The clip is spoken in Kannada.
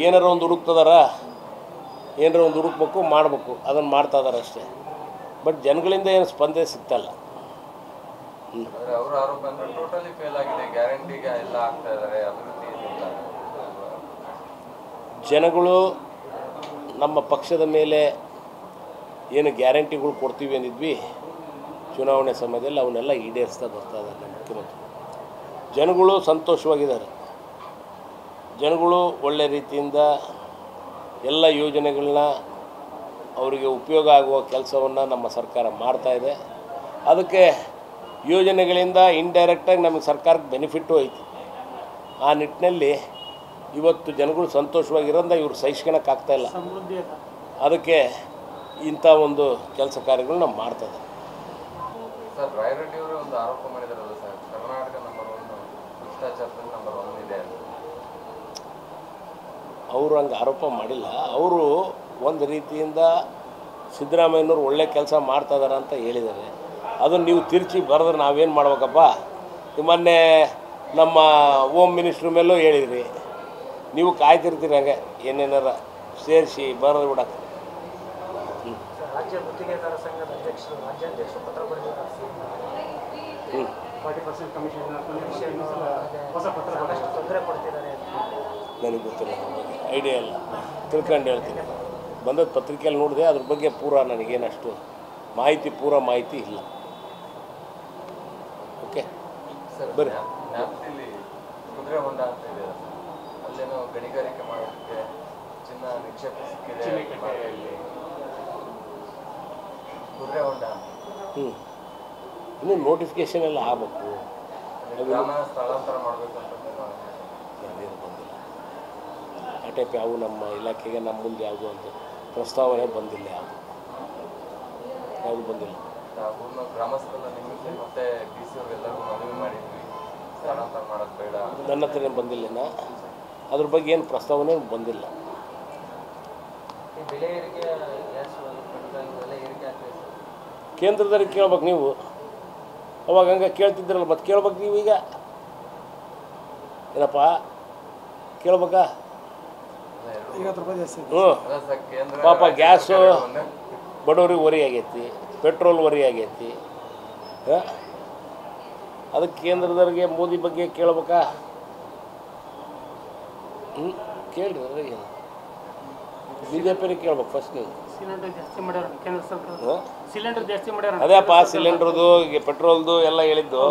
ಏನಾರ ಒಂದು ಹುಡುಕ್ತದಾರ, ಏನಾರ ಒಂದು ಹುಡುಕ್ಬೇಕು, ಮಾಡಬೇಕು, ಅದನ್ನು ಮಾಡ್ತಾ ಇದ್ದಾರೆ ಅಷ್ಟೇ. ಬಟ್ ಜನಗಳಿಂದ ಏನು ಸ್ಪಂದನೆ ಸಿಗ್ತಾಯಿಲ್ಲ. ಅವರ ಆರೋಪ ಅಂದರೆ ಟೋಟಲಿ ಫೇಲ್ ಆಗಿದೆ, ಗ್ಯಾರಂಟಿಗೆ ಎಲ್ಲ ಆಗ್ತಾ ಇದ್ದಾರೆ, ಅಭಿವೃದ್ಧಿ ಏನಿಲ್ಲ. ಜನಗಳು ನಮ್ಮ ಪಕ್ಷದ ಮೇಲೆ ಏನು ಗ್ಯಾರಂಟಿಗಳು ಕೊಡ್ತೀವಿ ಅಂದಿದ್ವಿ ಚುನಾವಣೆ ಸಮಯದಲ್ಲಿ, ಅವನ್ನೆಲ್ಲ ಈಡೇರಿಸ್ತಾ ಬರ್ತಾ ಇದ್ದಾರೆ ನಮ್ಮ ಮುಖ್ಯಮಂತ್ರಿ. ಜನಗಳು ಸಂತೋಷವಾಗಿದ್ದಾರೆ. ಜನಗಳು ಒಳ್ಳೆ ರೀತಿಯಿಂದ ಎಲ್ಲ ಯೋಜನೆಗಳನ್ನ ಅವರಿಗೆ ಉಪಯೋಗ ಆಗುವ ಕೆಲಸವನ್ನು ನಮ್ಮ ಸರ್ಕಾರ ಮಾಡ್ತಾಯಿದೆ. ಅದಕ್ಕೆ ಯೋಜನೆಗಳಿಂದ ಇಂಡೈರೆಕ್ಟಾಗಿ ನಮಗೆ ಸರ್ಕಾರಕ್ಕೆ ಬೆನಿಫಿಟ್ಟು ಐತಿ. ಆ ನಿಟ್ಟಿನಲ್ಲಿ ಇವತ್ತು ಜನಗಳು ಸಂತೋಷವಾಗಿರೋದ್ರಿಂದ ಇವರು ಸಹಿಸ್ಕೊಳಕ್ಕಾಗ್ತಾಯಿಲ್ಲ. ಅದಕ್ಕೆ ಇಂಥ ಒಂದು ಕೆಲಸ ಕಾರ್ಯಗಳು ನಾವು ಮಾಡ್ತಾಯಿದ್ದಾರೆ. ಸರ್, ರಾಯರೆಡ್ಡಿ ಅವರು ಒಂದು ಆರೋಪ ಮಾಡಿದಾರಲ್ಲ ಸರ್, ಕರ್ನಾಟಕ ನಂಬರ್ 1 ಭ್ರಷ್ಟಾಚಾರದಲ್ಲಿ ನಂಬರ್ 1 ಇದೆ ಅಂತ. ಅವರು ಹಂಗೆ ಆರೋಪ ಮಾಡಿಲ್ಲ. ಅವರು ಒಂದು ರೀತಿಯಿಂದ ಸಿದ್ದರಾಮಯ್ಯನವ್ರು ಒಳ್ಳೆ ಕೆಲಸ ಮಾಡ್ತಾಯಿದ್ದಾರೆ ಅಂತ ಹೇಳಿದ್ದಾರೆ. ಅದನ್ನು ನೀವು ತಿರುಚಿ ಬರೆದ್ರೆ ನಾವೇನು ಮಾಡ್ಬೇಕಪ್ಪ? ಮೊನ್ನೆ ನಮ್ಮ ಹೋಮ್ ಮಿನಿಸ್ಟ್ರ್ ಮೇಲೂ ಹೇಳಿದ್ರಿ. ನೀವು ಕಾಯ್ತಿರ್ತೀರಿ ಹಂಗೆ ಏನೇನಾರ ಸೇರಿಸಿ ಬರೆದು ಬಿಡಕ್ಕೆ. ರಾಜ್ಯ ಗುತ್ತಿಗೆದಾರ ಸಂಘದ ಅಧ್ಯಕ್ಷರು ರಾಜ್ಯಾಧ್ಯಕ್ಷರು ಪತ್ರ ಬರೆದಿದ್ದಾರೆ. 40% ಕಮಿಷನ್ ಹೊಸ ಪತ್ರ ತೊಂದರೆ ಕೊಡ್ತಿದ್ದಾರೆ. ನನಗೆ ಗೊತ್ತಿಲ್ಲ, ಐಡಿಯಾ ಇಲ್ಲ, ತಿಳ್ಕೊಂಡು ಹೇಳ್ತೀನಿ. ಬಂದದ್ದು ಪತ್ರಿಕೆಯಲ್ಲಿ ನೋಡಿದೆ, ಅದ್ರ ಬಗ್ಗೆ ಪೂರ ನನಗೇನಷ್ಟು ಮಾಹಿತಿ ಇಲ್ಲ. ಓಕೆ ಸರ್, ಬರ್ರಿ. ನ್ಯಾಪ್ತಿಲಿ ಕುದುರೆ ಹೊಂಡ ಅಂತ ಇದೆ, ಅಲ್ಲೇನೋ ಗಣಿಗಾರಿಕೆ ಮಾಡೋದಕ್ಕೆ ಚಿನ್ನ ನಿಕ್ಷೇಪ ಸಿಕ್ಕಿದೆ. ಕುದುರೆ ಹೊಂಡ ಇನ್ನೂ ನೋಟಿಫಿಕೇಶನ್ ಎಲ್ಲ ಆಗಬೇಕು. ಗ್ರಾಮ ಸ್ಥಳಾಂತರ ಮಾಡಬೇಕು ಅಂತ ಅದೇನು ಬಂದಿಲ್ಲ. ಆ ಟೈಪ್ ಯಾವ ನಮ್ಮ ಇಲಾಖೆಗೆ ನಮ್ಮ ಮುಂದೆ ಯಾವುದು ಅಂತ ಪ್ರಸ್ತಾವನೆ ಬಂದಿಲ್ಲ. ಯಾವುದು ಬಂದಿಲ್ಲ. ಊರಿನ ಗ್ರಾಮಸ್ಥರ ನಿಮಿತ್ತ ಮತ್ತೆ DC ಅವರೆಲ್ಲರಿಗೂ ಮನವಿ ಮಾಡಿದ್ವಿ, ಸ್ಥಳಾಂತರ ಮಾಡೋದು ಬೇಡ. ನನ್ನ ಹತ್ರನೇ ಬಂದಿಲ್ಲ. ಅದ್ರ ಬಗ್ಗೆ ಏನು ಪ್ರಸ್ತಾವನೆ ಬಂದಿಲ್ಲ. ಕೇಂದ್ರದವ್ರಿಗೆ ಕೇಳ್ಬೇಕು ನೀವು. ಅವಾಗ ಹಂಗೆ ಕೇಳ್ತಿದ್ರಲ್ಲ, ಮತ್ತೆ ಕೇಳ್ಬೇಕು ನೀವು ಈಗ. ಏನಪ್ಪ ಕೇಳ್ಬೇಕಾ? ಪಾಪ ಗ್ಯಾಸು ಬಡವ್ರಿಗೆ ವರಿ ಆಗೈತಿ, ಪೆಟ್ರೋಲ್ ವರಿ ಆಗೈತಿ. ಅದಕ್ಕೆ ಕೇಂದ್ರದವ್ರಿಗೆ ಮೋದಿ ಬಗ್ಗೆ ಕೇಳ್ಬೇಕಾ? ಕೇಳ್ರಿ. ಅದ್ರಾಗ BJPಯವ್ರಿಗೆ ಕೇಳ್ಬೇಕು ಫಸ್ಟ್ ನೀವು. ಸಿಲಿಂಡರ್ ಜಾಸ್ತಿ ಮಾಡ್ಯಾರ. ಅದೇಪ್ಪ ಸಿಲಿಂಡ್ರದು, ಪೆಟ್ರೋಲ್ದು ಎಲ್ಲ ಹೇಳಿದ್ದು.